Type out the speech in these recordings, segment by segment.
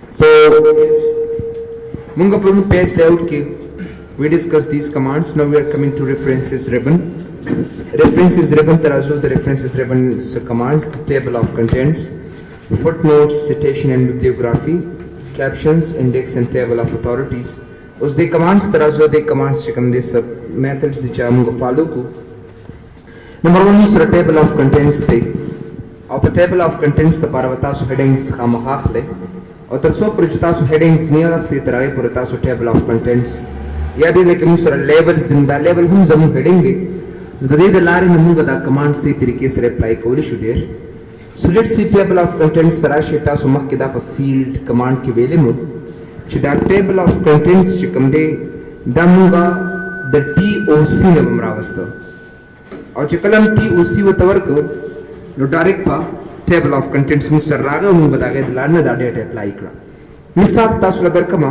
So munga problem page layout ke we discussed these commands. Now we are coming to references ribbon. References ribbon tarazu the references ribbon commands, the table of contents, footnotes, citation and bibliography, captions, index and table of authorities. Us the commands tarazu the commands chikam de sub methods the chamunga follow ku. Number 1 is the table of contents the of a table of contents the paravatasu headings khamakhle or terso purchitasu headings nearest the tarai puratasu table of contents. Yeah, these are sort of labels. The label hum zamu heading de. The lari namunga da command se tarike se reply koli should there. So let's see table of contents tarashi ta sumak ke da pa field command ki vele mu. Chida table of contents chikam de damunga the TOC na bamravasta. Aur chikalam TOC wa tawarko no direct pa table of contents mu sar raga mu bataga de larna da data apply kra. Misal ta sula dar kama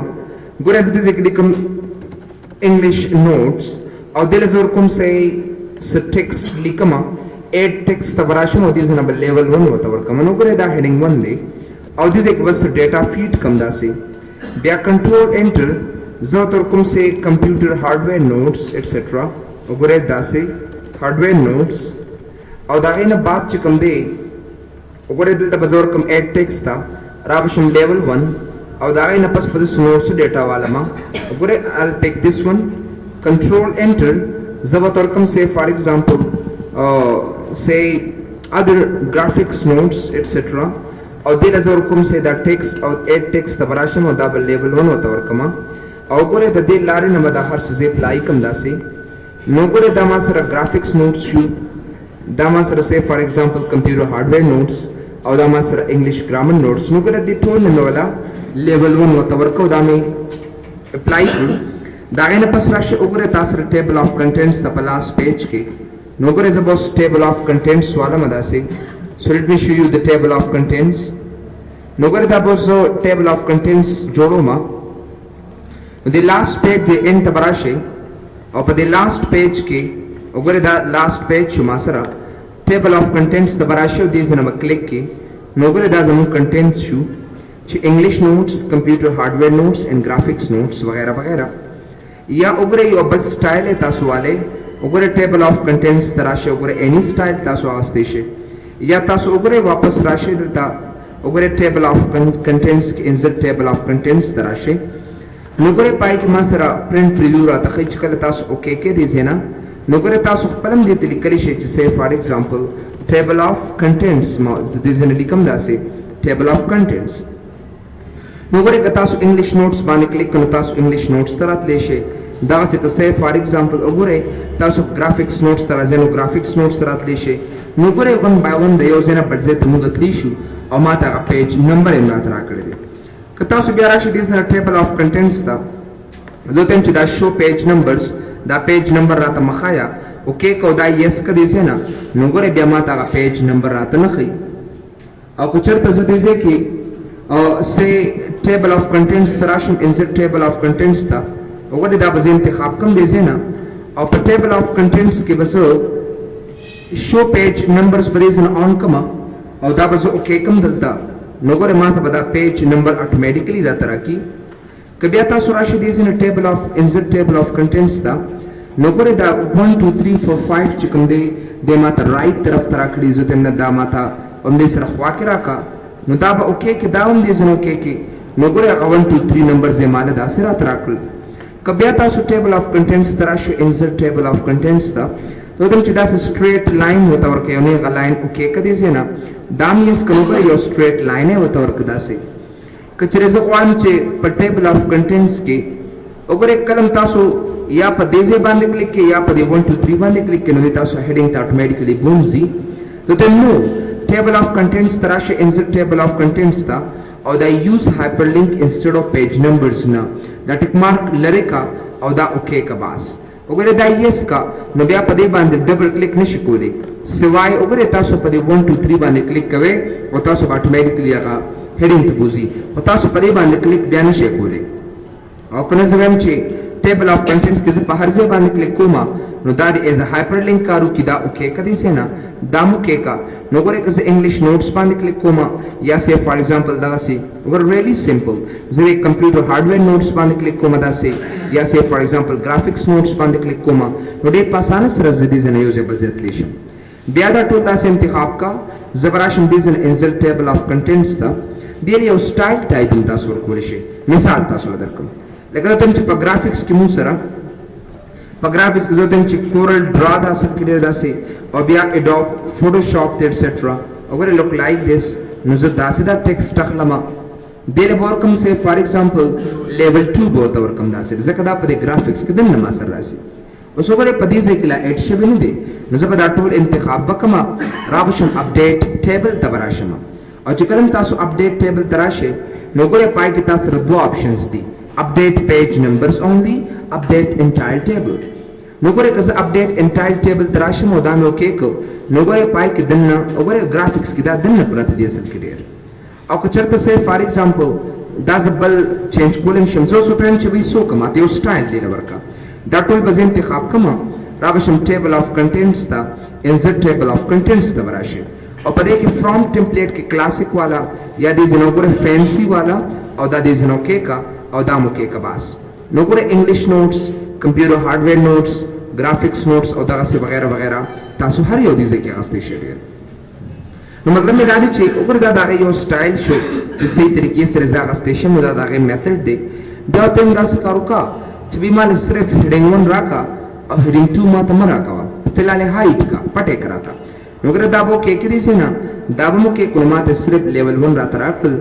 gura as basically come English notes or there is orkum say text likama add text tabarasham or this number level 1 whatever come no gore da heading 1 de or this ek was data feed kam da se bia control enter zat orkum say computer hardware notes etc gore da se hardware notes or da ina baat chikam de gore dil da bazor kam add text ta rabasham level 1 और दागे न पस पद notes data वाला मा गुरे I'll take this one control enter जब तोरकम से for example say other graphics notes etc और दिल अजरकम से द text और add text तबराशम और डबल लेवल 1 होता वरकमा और गुरे द दिल लारे न मदा हर से अप्लाई कम दासे नो गुरे दामा सर graphics notes शू दामा सर से for example computer hardware notes और दामा सर English grammar notes नो गुरे द टोन न वाला level 1 whatever ko dame apply ku dagena pasrashe ogre tasra table of contents the last page ke nogre is about table of contents wala madase so let me show you the table of contents nogre da bozo table of contents jodo ma the last page the end tabarashe or the last page ke ogre da last page shumasara table of contents tabarashe these na click ke nogre da zamu contents shu English notes, computer hardware notes and graphics notes वगैरह वगैरह या उगरे यो बल स्टाइल है तासु वाले उगरे table of contents तराशे उगरे एनी स्टाइल तासु आस्तेशे या तासु उगरे वापस राशे देता उगरे टेबल ऑफ कंटेंट्स के इंसर्ट टेबल ऑफ कंटेंट्स तराशे नुगरे पाई की मासरा प्रिंट प्रीव्यू रा तखिच कल तासु ओके के दिजेना नुगरे तासु खपलम देते लिखली शे से for example table of contents मा दिजेना लिखम दासे टेबल ऑफ कंटेंट्स नोगरे कतासु इंग्लिश नोट्स बाने क्लिक कनो तासु इंग्लिश नोट्स तरत लेशे दा से कसे फॉर एग्जांपल ओगरे तासु ग्राफिक्स नोट्स तरह जेनो ग्राफिक्स नोट्स तरत लेशे नोगरे वन बाय वन दयो जेना बजे तमुगत लीशु और माता का पेज नंबर एमना तरा कर दे कतासु ब्यारा शे दिस टेबल ऑफ कंटेंट्स ता जोतेम च दा शो पेज नंबर्स दा पेज नंबर रात मखाया ओके को दा यस क दिसे ना नोगरे ब्या माता का पेज नंबर रात नखई और कुचर तजदीजे की say table of contents tarashim insert table of contents ta ogade da baze इंतखाब कम देसे ना और पर table of contents के बस show page numbers बदेसे ना on कमा और दा बस ओके कम दलता नोगरे माथा बदा page number automatically दा तरह की कभी आता सुराशी देसे ना table of insert table of contents ta नोगरे दा 1 2 3 4 5 चिकम दे माता right तरफ तरह कड़ी जो तेमना दा माता उम्दे सर ख्वाकिरा का नुदाबा ओके के दाउन दे जनो के नोगरे 1 2 3 नंबर जे माले दासरा तराकल कबियाता सु टेबल ऑफ कंटेंट्स तराशु इंसर्ट टेबल ऑफ कंटेंट्स ता तो तुम चिदा से स्ट्रेट लाइन होता और के उन्हें का लाइन ओके कदे से ना दाम यस कलोगर यो स्ट्रेट लाइन है होता और कदा से कचरे जवान चे पर टेबल ऑफ कंटेंट्स के ओगरे कलम तासु या पर देजे बांधे क्लिक के या पर 1 2 3 बांधे क्लिक के नो तासु हेडिंग ता ऑटोमेटिकली बूमजी तो तुम no table of contents tarashe insert table of contents ta or they use hyperlink instead of page numbers na da tick mark lare ka or da okay ka bas ogare da yes ka no bya pade band double click nishi kole siwai ogare taso pade 1 2 3 band click kave or taso automatically aga heading to buzi or taso pade band click bya nishi kole और कने जगह में table of contents کې په هر ځای باندې کلیک کوم نو دا د ایز هایپر لینک کارو کې دا اوکې کدي سینا دا مو کې کا نو ګوره که زه انګلیش نوټس باندې کلیک کوم یا سه فار ایگزامپل دا سي ور ریلی سمپل زه کمپیوټر هارډویر نوټس باندې کلیک کوم دا سي یا سه فار ایگزامپل گرافیکس نوټس باندې کلیک کوم نو ډېر په اسانه سره زدي زنه یوزیبل ځتلی شم بیا دا ټول تاسو انتخاب کا زبراشم دي زن انسرټ ټیبل اف کنټینټس تا ډېر یو سټایل ټایپ تاسو ورکول شي مثال تاسو درکم لکه تم چې په گرافیکس کې مو سره په گرافیکس کې زه تم چې کورل ډرا دا سب کې دا سي او بیا اډوب فوټوشاپ ایټسټرا اگر لوک لایک دیس نو زه داسې دا ټیکسټ اخلم دل ورکم سه فار ایگزامپل لیول 2 بوت ورکم داسې ځکه دا په گرافیکس کې دنه ما سره راسي اوس وګوره په دې ځای کې لا اډ شوی نه دی نو زه به دا ټول انتخاب وکم راوشم اپډیټ ټیبل ته براشم او چې کله تاسو اپډیټ ټیبل تراشه نو ګوره پای کې تاسو سره دوه آپشنز دي اپډیټ پیج نمبرز اونلی اپډیټ انټایر ټیبل نو ګوره که زه اپډیټ انټایر ټیبل تراشم او دا نو کې کو نو ګوره پای کې دنه وګوره گرافیکس کې دا دنه پرته دي اصل کې ډیر او که چرته سه فار ایگزامپل دا زبل چینج کولم شم زه سوتم چې وې سو کما ته یو سټایل دی ورکا دا ټول به انتخاب کما راوشم ټیبل اف کنټینټس تا انسرټ ټیبل اف کنټینټس ته وراشي او په دې کې فرام ټمپلیټ کې کلاسیک والا یا دې زنو ګوره فینسی والا او دا دې زنو کې کا او دا مو کې کا باس نو ګوره انګلیش نوټس کمپیوټر هارډویر نوټس گرافیکس نوټس او دغه څه وغیرہ وغیرہ تاسو هر یو دې ځکه غستې شي نو مطلب مې دا دی چې وګوره دا دغه یو سټایل شو چې صحیح طریقې سره ځاغستې شي نو دا دغه میتھډ دی دا ته دا څه کارو کا چې به مال صرف هډینګ 1 راکا او هډینګ 2 ما ته مرا کا فی الحال هایټ کا پټه کراتا نو ګره دا وو کې کړي سي نه دا مو کې کلمات صرف لیول 1 را تراکل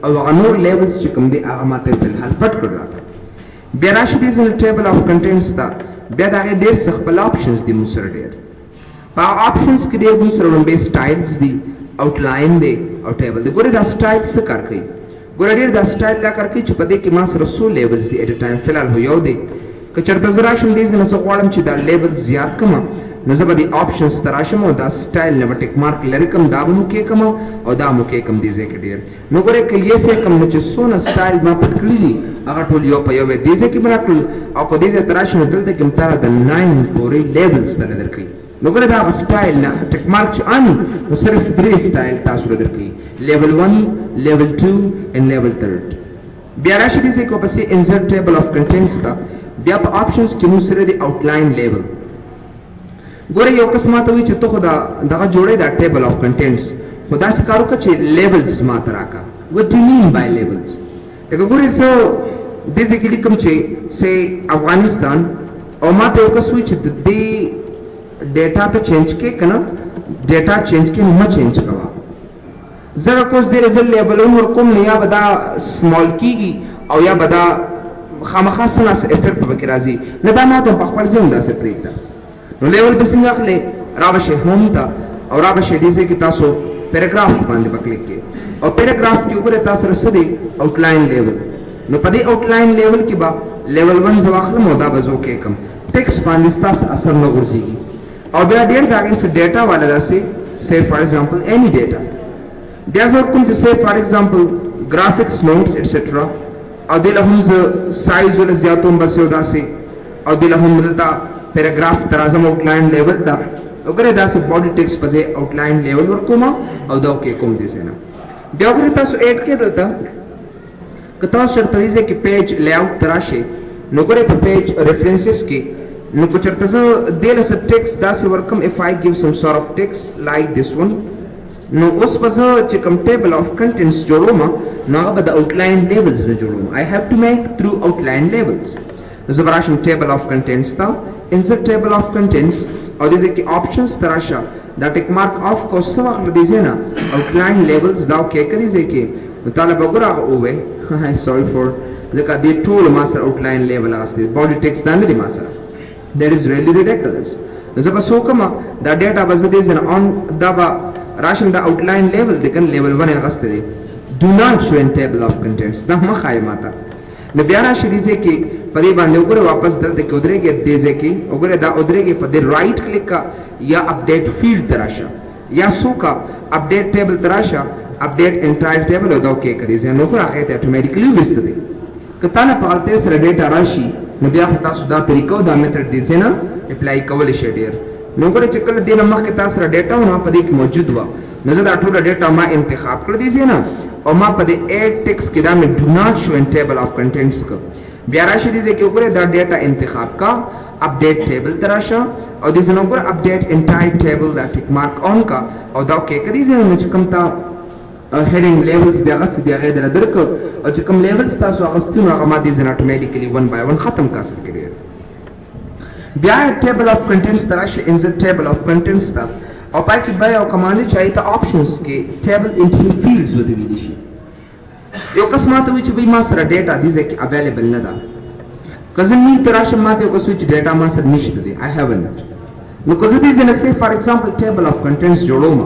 او غنور لیولز چې کوم دي هغه ماته فی الحال پټ کړ راته بیا راشي دې ټیبل اف کنټینټس تا بیا دا ډېر څه خپل آپشنز دي مو سره ډېر په آپشنز کې ډېر مو سره ولې سټایلز دي آوټلاین دی او ټیبل دی ګوره دا سټایل څه کار کوي ګوره ډېر دا سټایل دا کار کوي چې په دې کې ما سره سو لیولز دي اټ ټایم فی الحال هو یو دی که چېرته زه راشم دې نه زه غواړم چې دا لیول زیات کړم نو زه به دې آپشنز ته راشم او دا سټایل نه به ټیک مارک لرې کړم دا به مو کې کړم او دا مو کې کړم دې ځای کې ډېر نو ګوره که یې څه کړم نو چې څونه سټایل ما پټ کړي دي هغه ټول یو په یو دې ځای کې بنا کړل او په دې ځای ته راشم دلته کې متاره د 9 پورې لیولز ته درکړي نو ګوره دا سټایل نه ټیک مارک چې اني نو صرف 3 سټایل تاسو درکړي لیول 1 لیول 2 ان لیول 3 بیا راشي دې کو پسې انسرټ ټیبل اف کنټینټس تا بیا په آپشنز کې مو سره دی آوټلاین لیول ګوره یو قسمه ته وی چې ته خدا دغه جوړې دا ټیبل اف کنټینټس خدا سې کارو کا چې لیولز ما تراکا وات ډو مین بای لیولز لکه ګوره سو دې ځکه لیکم چې سه افغانستان او ما ته یو کس وی چې دې ډیټا ته چینج کې کنه ډیټا چینج کې نو ما چینج کوا زره کوس دې رزل لیبلون ورکوم نه یا بدا سمال کیږي او یا بدا خامخا سنا افیکټ په کې راځي نه دا ما ته په خپل ځین داسې پریږده نو لیول به څنګه اخلي راوشه هوم ته او راوشه دې کې تاسو پیراګراف باندې وکلیک کې او پیراګراف کې وګوره تاسو رسېدي آوټلاین لیول نو په دې آوټلاین لیول کې با لیول 1 زواخله مودا بزو کې کم ټیکس باندې تاسو اثر نه ورځي او بیا ډېر داګه سه ډیټا والا داسې say for example any data there's a کوم چې say for example graphics notes etc او د لهم سایز ول زیاتوم بس یو داسې او د لهم دلته پیراګراف ترازم آوټلاین لیول دا وګوره داسې باډي ټیکس په ځای آوټلاین لیول ورکوم او دا کې کوم دي سينه بیا وګوره تاسو اډ کې دلته کته شرط لري چې پیج لی اوټ تراشه نو ګوره په پیج ریفرنسز کې نو کو چرته زه دله سب ټیکس داسې ورکم if I give some sort of text like this one نو اوس پس چې کوم ټیبل اف کنټینټس جوړوم نو هغه به د آوټلاین لیولز نه جوړوم I have to make through outline labels زه براشم ټیبل اف کنټینټس تا insert table of contents او دې کې options تراشه دا ټیک مارک اف کو څه وخت دې زینا آوټلاین لیولز دا کې کړی ځکه نو طالب وګوره اوه sorry for ځکه دې ټول ما سره آوټلاین لیول استه باډي ټیکس دا نه دي ما سره that is really ridiculous نو زه به سوکما دا ډیټا به زه دې زنه on دا به راشم دا آوټلاین لیول د کن لیول 1 غسته دی do not show in table of contents دا مخای ماته نو بیا راشي دې کې په دې باندې وګوره واپس دلته کې ودرېږي دې کې وګوره دا ودرېږي په دې رائټ کلیک کا یا اپډیټ فیلډ تراشه یا سوکا اپډیټ ټیبل تراشه اپډیټ انټایر ټیبل او دا کې کړی ځنه نو خو هغه ته اتوماتیکلی وست دی کته نه پالته سره ډیټا راشي نو بیا خو تاسو دا طریقه او دا میتھډ دې ځای نه اپلای کولی شئ ډېر. نو ګوره چې کله دې نه مخکې تا سره ډیټا وه نو په دې کې موجود وه، نو زه دا ټوله ډیټا ما انتخاب کړه دې ځای نه، او ما په دې ایډ ټیکس کې دا مې ډو ناٹ شو ان ټیبل آف کنټینټس که بیا راشي دې ځای کې وګورئ دا ډیټا انتخاب کا، اپډیټ ټیبل ته راشه او دې ځای نه وګوره اپډیټ انټایر ټیبل دا ټیک مارک آن کا او دا اوکې که دې ځای نه چې کوم تا heading levels دی هغه څه دی هغه یې درله درکړه او چې کوم levels تاسو اخیستي نو هغه ما دې ځای نه اتومیټیکلي 1 by 1 ختم کا اصل کې ډېر. بیا ټیبل آف کنټینټس ته راشي، انسرټ ټیبل آف کنټینټس ته او پای کې بیا یو کمانډ دی چې هغې ته آپشنز کې ټیبل انټري فیلډز ورته ویلی شي. یو کس ما ته وایي چې بھائی ما سره ډیټا دې ځای کې اویلیبل نه ده، که زه نیټ ته راشم ما ته یو کس وایي چې ډیټا ما سره نشته دی، آی هیونټ. نو که زه دې ځای نه سی فار ایگزامپل ټیبل آف کنټینټس جوړوم،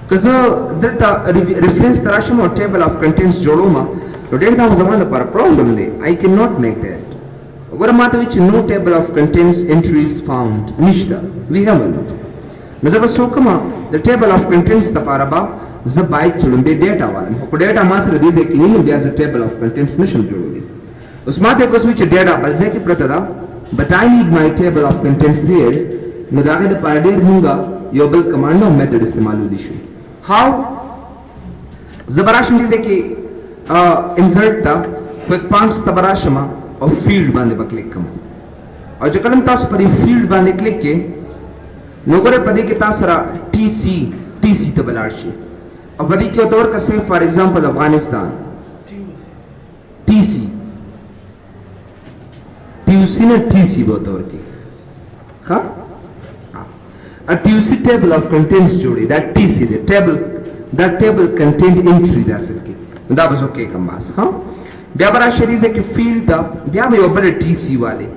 که زه دلته ریفرنس ته راشم او ټیبل آف کنټینټس جوړوم نو ډېر دا زما لپاره پرابلم دی، آی کین ناٹ میک دیٹ. وګوره ما ته وایي چې نو ټیبل آف کنټینټس انټریز فاوند، نشته، وی هیونټ. نو زه به څه وکړم د ټیبل آف کنټینټس لپاره به زه باید چې لومړی ډیټا والم، خو په ډیټا ما سره دې ځای کې نه نو بیا زه ټیبل آف کنټینټس نشم جوړولی. اوس ما ته یو کس وایي چې ډیټا بل ځای کې پرته ده بټ آی نیډ مای ټیبل آف کنټینټس هیر، نو د هغې دپاره ډېر مونږ یو بل کمانډ او میتھډ استعمالولی شو. هاو زه به راشم دې ځای کې انسرټ ته کویک پانټس ته به راشم او فیلډ باندې به کلیک کوم، او چې کله تاسو په دې فیلډ باندې کلیک کې نو ګوره په دې کې تاسو سره ټي سی ته به لاړ شي او په دې کې ورته ورکړه سی فار ایگزامپل افغانستان ټي سی نه ټي سی به ورته ورکړي. ښه ټي سی ټیبل آف کنټینټس جوړي، دا ټي سی دی ټیبل، دا ټیبل کنټینټ انټري دی اصل کې، دا به زه اوکې کړم بس. ها بیا به راشي دې ځای کې فیلډ ته بیا به یو بله ټي سی والې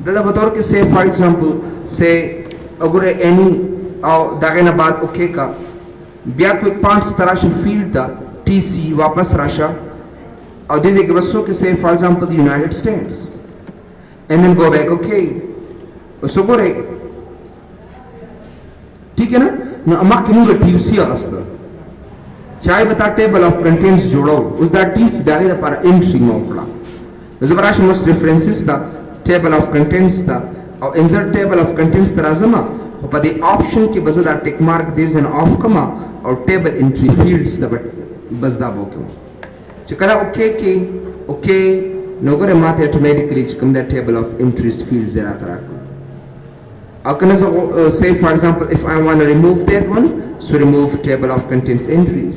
دلته به ورته ورکړي سی فار ایگزامپل سی وګوره اینی او د هغې نه بعد اوکې کا، بیا کویک پانټس ته راشه فیلډ ته ټي سی واپس راشه او دې ځای کې به څه وکړي سی فار ایگزامپل یونایټډ سټیټس and then go back. okay اوس وګورئ ٹھیک ہے نا. نو مخکې موږ ټي سی اخیسته چې هغې به تا ټیبل آف کنټینټس جوړو، اوس دا ټي سی د هغې دپاره انټري مه وکړه. نو زه به راشم اوس ریفرنسز ته ټیبل آف کنټینټس ته او انسرټ ټیبل آف کنټینټس ته راځم، خو په دې آپشن کې به زه دا ټیک مارک دې ځای نه آف کړم او ټیبل انټري فیلډس ته به بس دا به وکړم. چې کله اوکې کې اوکې نو ګوره ما ته اټومیټیکلي چې کوم دا ټیبل آف انټریز فیلډ زه راته راکړم. او که نه زه say for example if I want to remove that one, so remove table of contents entries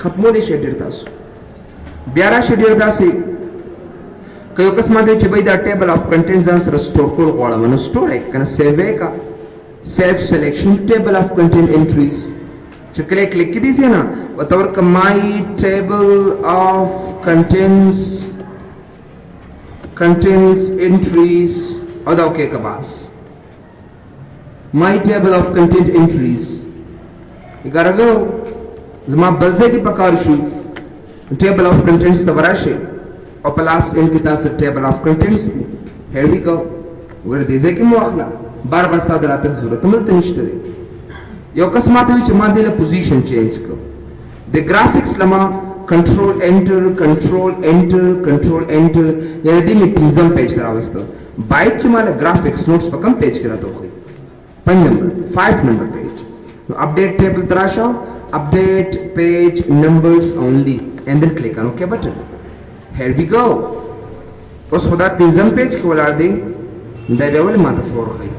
ختمولی شئ ډېر تاسو. بیا راشئ ډېر داسې که یو کس ما دی چې بھائی دا ټیبل آف کنټینټ ځان سره سټور کول غواړم نو سټور یې که نه سیو یې کا، سیو سلیکشن ټیبل آف کنټینټ انټریز چې کله کلیک کړي سي نه ورته ورکړه مای ټیبل آف کنټینټس انټریز او دا اوکې که بس my table of content entries. You gotta go. زما بل ځای کې پکار شو table of contents ته ورشئ او په لاست اینډ کې تاسو table of contents دی. here we go. ور دې ځای کې مو واخله بار بار ستا د راتګ ضرورت هم دلته نشته دی. یو کس ماته وایي چې ما دې له پوزیشن چینج کړو د ګرافکس لما کنټرول انټر یعنې دې مې پنځم پیج ته راوسته. باید چې ما له ګرافکس نوټس په کوم پیج کې راته وښیي 5 number page. Now update table trasha, update page numbers only and then click on OK button. Here we go. Us for that pinzam page ko wala de da level mata for khai.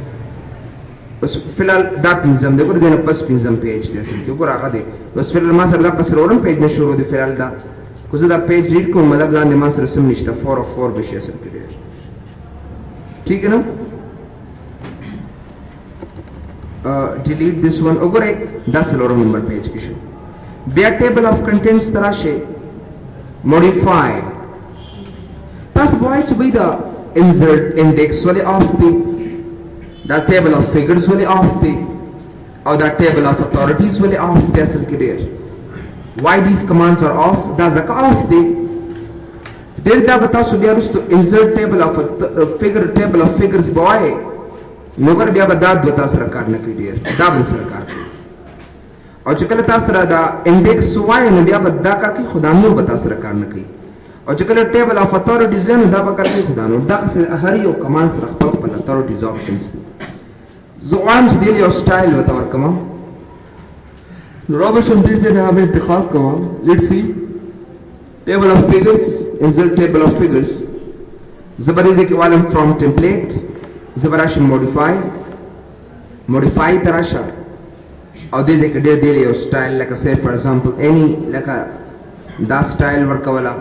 Us filal da pinzam de ko de na pas pinzam page de asil ko raga de. Us filal ma sar da pas roran page ne shuru de filal da. Ko da page read ko matlab lande ma sar sim nishta 4 of 4 be asil ke de. ठीक है ना. delete this one over 10 lower number page की शो बे table of contents तरह से modify तास बोई च भाई दा insert index वाले off थे दा table of figures वाले off थे और दा table of authorities वाले off थे असल के देर why these commands are off दा जका off थे देर दा बता सुबिया रुस्तो insert table of table of figures boy نوګر بیا به دا دوه تاسو سره کار نه کوي ډېر دا بل سره کار کوي او چې کله تاسو سره دا انډیکس وایي نو بیا به دا کار کوي خو دا نور به تاسو سره کار نه کوي او چې کله ټیبل اف اتھارټیز لنو دا به کړی خدا نو دا هر یو کمانډ سره خپل خپل اتھارټیز آپشنز دي زه غواړم چې دې یو سټایل وته ورکم نو رابشم دې څه نه به انتخاب کوم لیټس سی table of figures insert table of figures زبردست کې والم from template زبراشم modify تراشه او دې ځکه ډېر یو سټایل لکه say for example any لکه دا سټایل ورکولا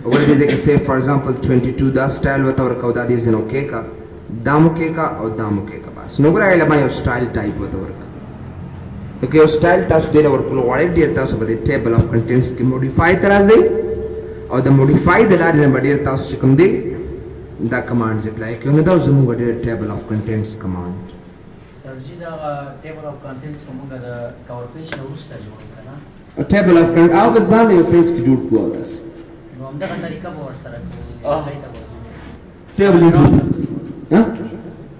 وګورئ دې ځکه say for example 22 دا سټایل وته ورکو دا دې زنو کې کا دامو کې کا او دامو کې کا بس نو ګورئ لما یو سټایل ټایپ وته ورکو که یو سټایل تاسو ډېر ورکول غواړئ ډېر تاسو به ټیبل اف کنټینټس کې modify ترازئ او د modify د لارې نه ډېر تاسو چې کوم دی دا کمانډز اپلای کوي نو دا زموږ ډېر ټیبل اف کنټینټس کمانډ سر جی دا ټیبل اف کنټینټس کومه د کور پیج نه وروسته جوړ کړه ټیبل اف کنټ او ځان یو پیج کې جوړ کوو تاسو نو همدغه طریقه به ورسره کوو ټیبل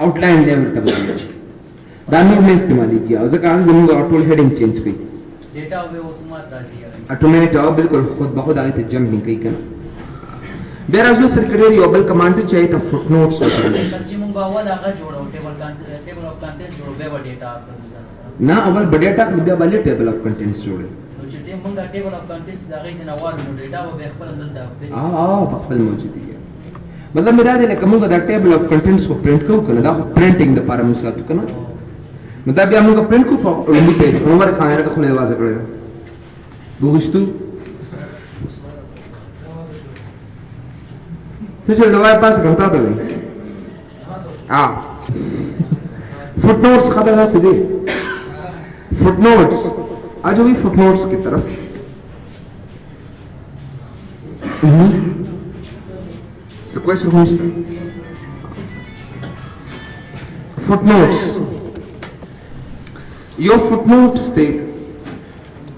آؤټلاین لیول ته وایي دا نور نه استعمالي کیږي او ځکه زموږ ټول هیډینګ چینج کړي ډیټا به اتومات راځي اټومیټ او بالکل خود به خود هغه ته جمپینګ کوي کنه بیا راځو سرکټری یو بل کمانډ چې ته فوټ نوټس وکړو چې موږ اول هغه جوړو ټیبل اف کنټینټس جوړو به ډیټا نه اول ډیټا بیا بل ټیبل اف کنټینټس جوړو نو چې موږ ټیبل اف کنټینټس دا غي نه وایو نو ډیټا به خپل دلته په خپل موجود دي مطلب مې دا دی لکه موږ دا ټیبل اف کنټینټس کو پرینټ کوو کنه دا پرینټینګ د لپاره موږ ساتو کنه نو دا بیا موږ پرینټ کوو په لومړي پیج عمر خان راته خو نه واځه کړی وګورئ څه چې دوای پاس کرتا ته فوٹ نوٹس خدا سے دے فوٹ نوٹس آج ہوئی فوٹ نوٹس کی طرف کوشچن فوٹ نوٹس یو فوٹ نوٹس تے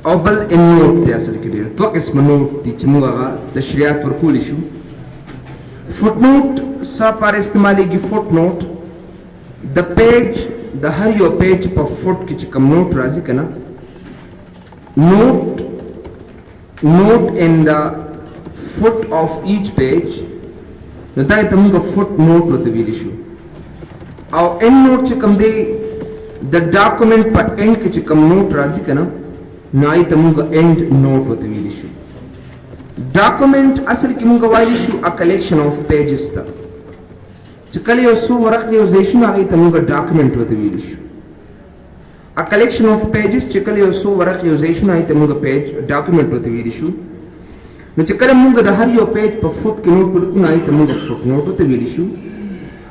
او بل ان نوٹ تے اصل کې ډېر دوه قسم نوٹ دي چې موږ هغه تشریحات ورکول شو فوٹ نوٹ څه پر استعمالېږي فوٹ نوٹ د پیج د هر یو پیج په فوٹ کې چې کوم نوٹ راځي کنه نوٹ ان د foot of each page نو دا ته موږ فوٹ نوٹ ورته ویل شو او ان نوٹ چې کوم دی د ډاکومنٹ په اند کې چې کوم نوٹ راځي کنه نو ته موږ اند نوٹ ورته ویل شو ډاکومنٹ اصل کې موږ وایي شو ا کلیکشن اف پیجز ته چې کله یو څو ورق یو ځای هغه ته موږ ډاکومنٹ ورته ویل شو ا کلیکشن اف پیجز چې کله یو څو ورق یو ځای هغه ته موږ پیج ډاکومنٹ ورته ویل شو نو چې کله موږ د هر یو پیج په فوت کې نوٹ ورکو نه ته موږ فوت نوٹ ورته ویل شو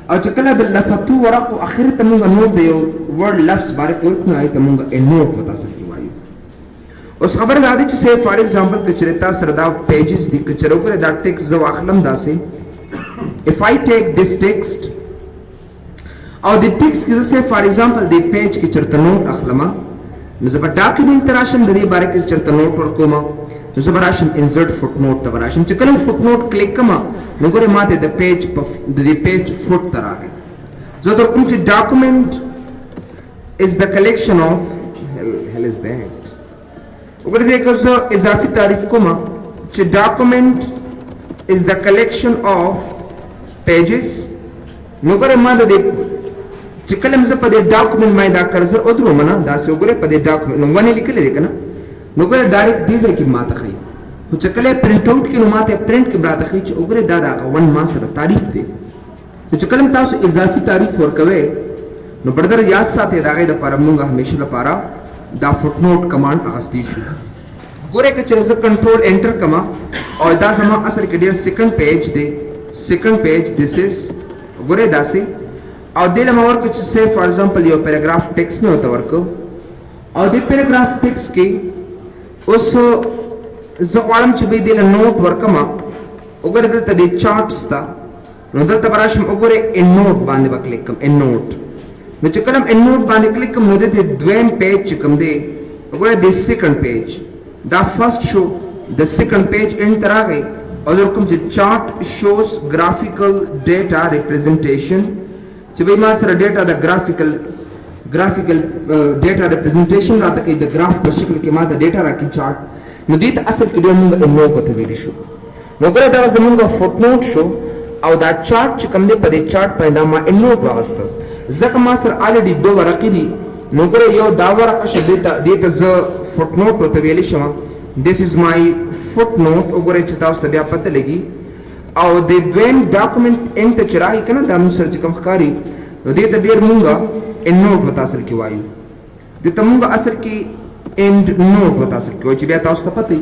او چې کله د لساتو ورق اخر ته موږ نوٹ د یو ورډ لفظ باندې ورکو نه ته موږ ا نوٹ وتا سکی وایو اوس خبر دا دی چې فار ایگزامپل کچره تاسو سره دا پیجز دي کچره پر دا ټیکس زو اخلم داسې if I take this text او د ټیکس کې زه فار ایگزامپل د پیج کې چرته نوٹ اخلم نو زه په ډاکومنٹ تراشم د دې باره کې چرته نوٹ ورکوم نو زه براشم انسرټ فوت نوٹ ته براشم چې کله فوت نوٹ کلیک کوم نو ګوره ماته د پیج فوت ته راغی زه د کوم چې ډاکومنٹ is the collection of hell is that وګوره دې که زه اضافي تعریف کوم چې ډاکومنٹ is the collection of pages نو ګوره ما د چې کله زه په دې ډاکومنٹ مې دا کرزر او درو منه دا سه وګوره په دې ډاکومنٹ نو ونه لیکل دي کنه نو ګوره ډایرکټ دې ځای کې ماته خي خو چې کله پرینټ اوټ کې نو ماته پرینټ کې براته خي چې وګوره دا ون ما سره تعریف دی نو چې کله تاسو اضافي تعریف ورکوي نو برادر یاد ساتئ دا غي د لپاره موږ همیشه لپاره دا فوت نوٹ کمانډ اغستی شو ګوره که چې زه کنټرول انټر کما او دا زما اصل کې ډیر سیکنډ پیج دی سیکنډ پیج دیس از ګوره داسې او دله ما ورکو چې سه فار ایگزامپل یو پیراګراف ټیکس نه وته ورکو او د پیراګراف ټیکس کې اوس زه غواړم چې به دله نوٹ ورکما وګوره دلته د چارټس تا نو دلته براشم وګوره ان نوٹ باندې وکلیک کوم ان نوٹ نو چې کلم ان نوٹ باندې کلیک کوم نو د دویم پیج چې کوم دی وګوره د سیکنډ پیج دا فرست شو د سیکنډ پیج ان تراغه او کوم چې چارت شوز گرافیکل ډیټا ریپرزنټیشن چې به ما سره ډیټا د گرافیکل ډیټا ریپرزنټیشن راته کې د گراف په شکل کې ما د ډیټا راکې چارت نو دې ته اصل کې موږ نو پته ویل شو نو ګره دا زمونږ فوټ نوټ شو او دا چارت چې کوم دی په دې چارت باندې دا ما ان نوټ واغسته ځکه ما سره الریډي دوه ورقې دي نو ګره یو دا ورقه شه دې ته زه فوټ نوټ ورته ویلی شم this is my footnote وګورئ چې تاسو ته بیا پته لګي او د دویم ډاکومنت ان ته چې راهي کنه دا موږ سره چې کوم ښکاري نو دې ته بیر مونږه ان نوټ وته اصل کې وایو دې ته مونږه اصل کې end نوټ وته اصل کې وایي چې بیا تاسو ته پته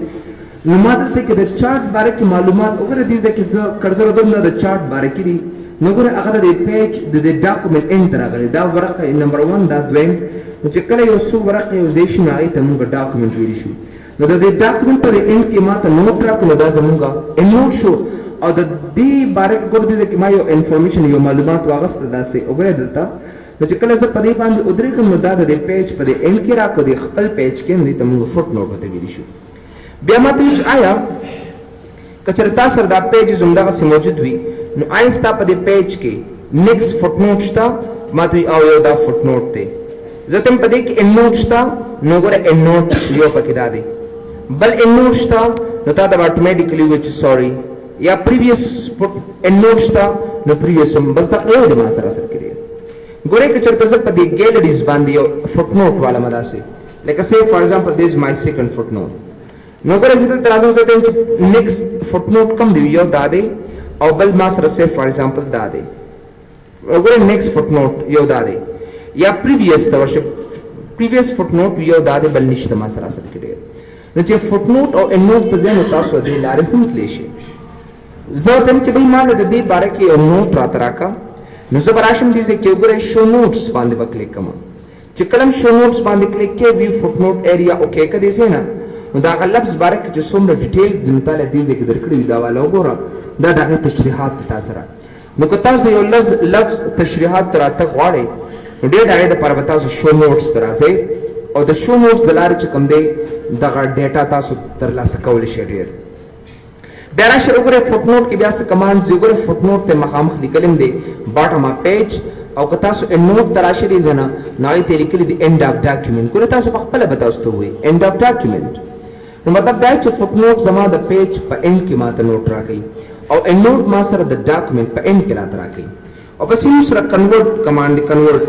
نو ما دلته کې د چارت باره کې معلومات وګوره دې ځکه زه کرزر دوم د چارت باره کې دي نو ګوره هغه د پیج د ډاکومنت ان ته راغلی دا ورقه نمبر 1 دا دویم نو چې کله یو څو ورقې یو ځای شي نو هغې ته مونږ ډاکومنت ویلی شو نو د دې ډاکومنت په اند کې ما ته نوټ راکړو دا زمونږه نوټ شو او د دې باره کې ګوره دې کې ما یو انفارمیشن یو معلومات واغسته داسې وګوره دلته نو چې کله زه په دې باندې ودرېږم نو دا د دې پیج په دې اند کې راکړو د خپل پیج کې نو دې ته مونږ فوټ نوټ ورته ویلی شو بیا ما ته چې آیا که چېرې تا سره دا پیجز همدغسې موجود وي نو آیا ستا په دې پیج کې نیکس فوټ نوټ شته ما ته او یو دا فوټ نوټ دی زه ته په دې کې ان نوټ شته نو ګوره ان نوټ یو پکې دا دی بل ان نوټ شته نو تا ته به اټومیټیکلی وایي چې سوري یا پریویس ان نوټ شته نو پریویس هم بس دغه یو دی ما سره اصل کې دی ګوره که چېرته زه په دې ګیلریز باندې یو فوټ نوټ والم داسې لکه say for example this is my second footnote نو ګوره زه دلته راځم زه ته چې نیکسټ فوټ نوټ کوم دی یو دا دی او بل ما سره say for example دا دی ګوره نیکسټ فوټ نوټ یو دا دی یا پریویس ته ورشه پریویس فوټ نوټ یو دا دی بل نشته ما سره اصل کې ډېر نو چې فوټ نوټ او ان نوټ په ځای نو تاسو دې لارې هم تللی شئ زه ته چې بھائی ما د دې باره کې یو نوټ راته راکړه نو زه به راشم دې ځای کې وګورئ شو نوټس باندې به کلیک کوم چې کله شو نوټس باندې کلیک کې ویو فوټ نوټ ایریا اوکې که دې ځای نه نو دا هغه لفظ باره کې چې څومره ډیټیلز مې تاله دې ځای کې درکړي وي دا والا وګوره دا د هغې تشریحات ته تا سره نو که تاسو د یو لفظ تشریحات ته راتګ غواړئ نو ډېر د هغې دپاره به تاسو شو نوټس ته راځئ او د شو نوټس د لارې چې کوم دی دغه ډیټا تاسو ترلاسه کولی شئ ډېر بیا راشئ وګورئ فوټ نوټ کې بیا څه کمانډز دي وګورئ فوټ نوټ ته مخامخ لیکلي دی باټم اف پیج او که تاسو ان نوټ ته راشئ دې ځای نه نو هغې ته یې لیکلي دي اینډ اف ډاکیومنټ ګوره تاسو په خپله به تاسو ته ووایي اینډ اف ډاکیومنټ نو مطلب دا چې فوټ نوټ زما د پیج په اینډ کې ما ته نوټ راکوي او ان نوټ ما سره د ډاکیومنټ په اینډ کې راته راکوي او بس یې سره کنورټ کمانډ دی کنورټ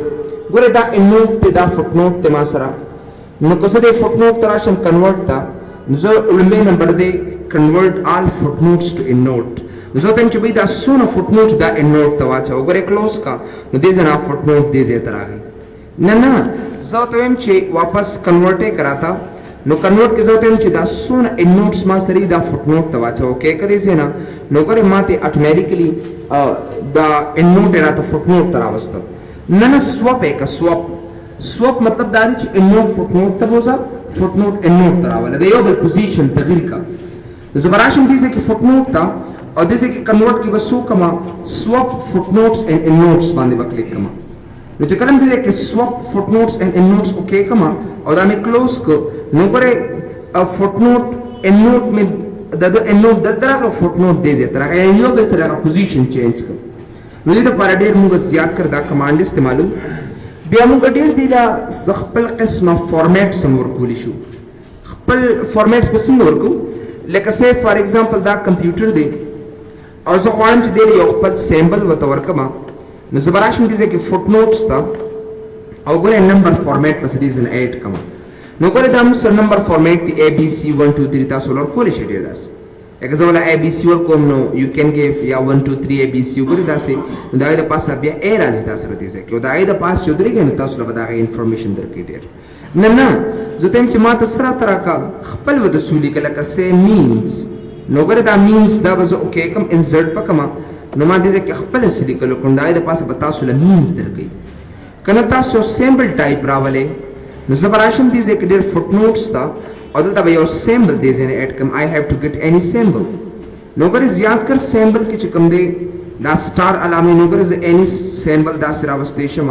ګوره دا ان نوټ دی دا فوټ نوټ دی ما سره نو که زه دې فوټ نوټ ته راشم کنورټ ته نو زه لومړی نمبر دی کنورټ آل فوټ نوټس ټو ان نوټ نو زه ته وایم چې بھائی دا څونه فوټ نوټ دا ان نوټ ته واچوه وګورئ کلوز کا نو دې ځای نه فوټ نوټ دې ځای ته راغی نه زه ورته وایم چې واپس کنورټ یې کراته نو کنورټ کې زه ورته وایم چې دا څونه ان نوټس ما سره دا فوټ نوټ ته واچوه اوکې که دې ځای نه نو ګورئ ما ته اټومیټیکلی دا ان نوټ یې راته فوټ نوټ ته راوسته نه سوپ یې که سوپ مطلب دا دی چې ان نوټ فوټ نوټ ته بوځه فوټ نوټ ان نوټ ته راوله د یو بل پوزیشن تغییر کا نو زه به راشم دې ځای کې فوټ نوټ ته او دې ځای کې کنورټ کې به څه وکړمه سوپ فوټ نوټس اینډ ان نوټس باندې به کلیک کړم نو چې کله مې دې ځای کې سوپ فوټ نوټس اینډ ان نوټس اوکې کړم او دا مې کلوز کړ نو ګورئ فوټ نوټ ان نوټ مې د ان نوټ دلته راغله فوټ نوټ دې ځای ته راغی یعنې یو بل سره هغه پوزیشن چینج کړ نو دې دپاره ډېر موږ زیات کړ دا کمانډ استعمالو بیا موږ ډېر دې دا خپل قسمه فارمیټس هم ورکولی شو خپل فارمیټس به څنګه ورکو لکه say for example دا کمپیوټر دی او زه غواړم چې دې یو خپل سیمبل ورته ورکړم نو زه به راشم دې ځای کې فوټ نوټس ته او ګورئ نمبر فارمیټ پسې دې ځای ایډ کړم نو ګورئ دا موږ سره نمبر فارمیټ دی ABC 1 2 3 تاسو ورکولی شئ ډېر داسې لکه زه ولا ABC ورکوم نو یو کین ګیف یا 1 2 3 ABC وګورئ داسې نو د هغې د پاسه بیا A راځي دا سره دې ځای کې او د هغې د پاس چې ودرېږئ نو تاسو له به د هغې انفارمیشن درکړي ډېر نه زه ته یم چې ما ته څه راته راکړه خپل به د څه ولیکه لکه say means نو ګوره دا مینس دا به زه اوکې کړم انسرټ به کړم نو ما دې ځای کې خپله څه لیکلو کړم د هغې د پاسه به تاسو له مینس درکوي که نه تاسو سیمبل ټایپ راولئ نو زه به راشم دې ځای کې ډېر فوټ نوټس ته او دلته به یو سیمبل دې ځای نه ایډ کړم I have to get any symbol نو ګورئ زیات کر سیمبل کې چې کوم دی دا سټار علامې نو ګورئ زه any سیمبل داسې راوستی شم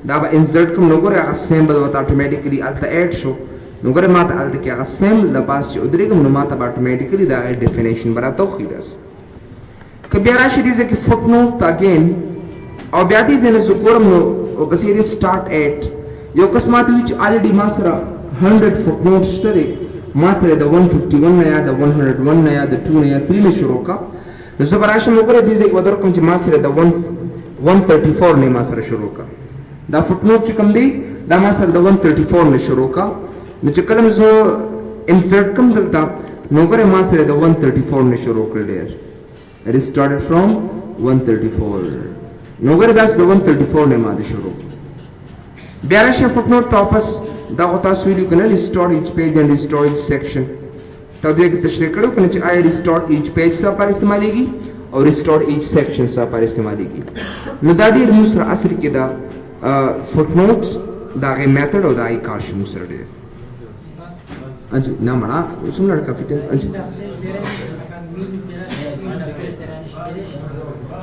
دا به انسرټ کړم نو ګورئ هغه سیمبل ورته اټومیټیکلي هلته ایډ شو نو ګورئ ما ته هلته کې هغه سیمبل د پاس چې ودرېږم نو ما ته به اټومیټیکلي د هغې ډیفینیشن به راته وښیي داسې که بیا راشي دې ځای کې فوټ نوټ ته اګین او بیا دې ځای نه زه ګورم نو بس یې دې سټارټ ایټ یو کس ما ته وایي چې الریډي ما سره 100 فوټ نوټ شته دی ما سره د 151 نه یا د 101 نه یا د 2 نه یا 3 نه شروع کا نو زه براشم وګوره دې ځای ودر کوم چې ما سره د 134 نه ما سره شروع کا دا فوټنوټ چې کوم دی دا ما سره د 134 نه شروع کا نو چې کله زه انسرټ کوم دلته نو وګوره ما سره د 134 نه شروع کړل دی it is started from 134 نو وګوره دا د 134 نه ما د شروع بیا راشه فوټنوټ تاسو دا تاسو ویلو کنه restore each page and restore each section تا دې کې تشریح کړو کنه چې I restore each page سره پر استعمالېږي او restore each section سره پر استعمالېږي نو دا ډېر موږ سره اصل کې دا footnotes دا غي میتھډ او دا ای کار شمو سره ډېر اج نه مړه څومره کافي ته اج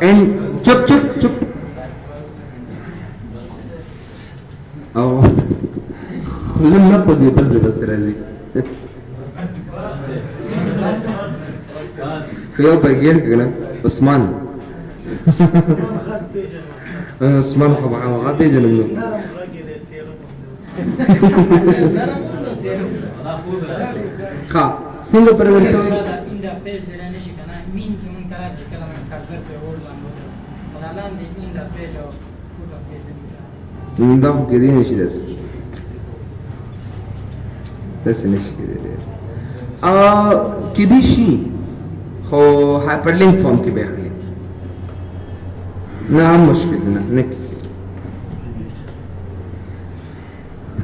and چپ او لم نقضي بس راځي خيو بغير کنه عثمان عثمان خو هغه پیژنم نو ښه څنګه پر ورسو دا خو کې دی نشي داسې نشي کېدلی کېدی شي خو هایپرلینک فارم کې به اخلي نه هم مشکل نه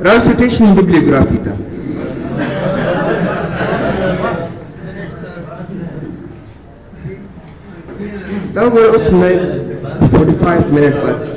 راو سیټیشن بیبلیوګرافي ته دا وګوره اوس 45 منټ بعد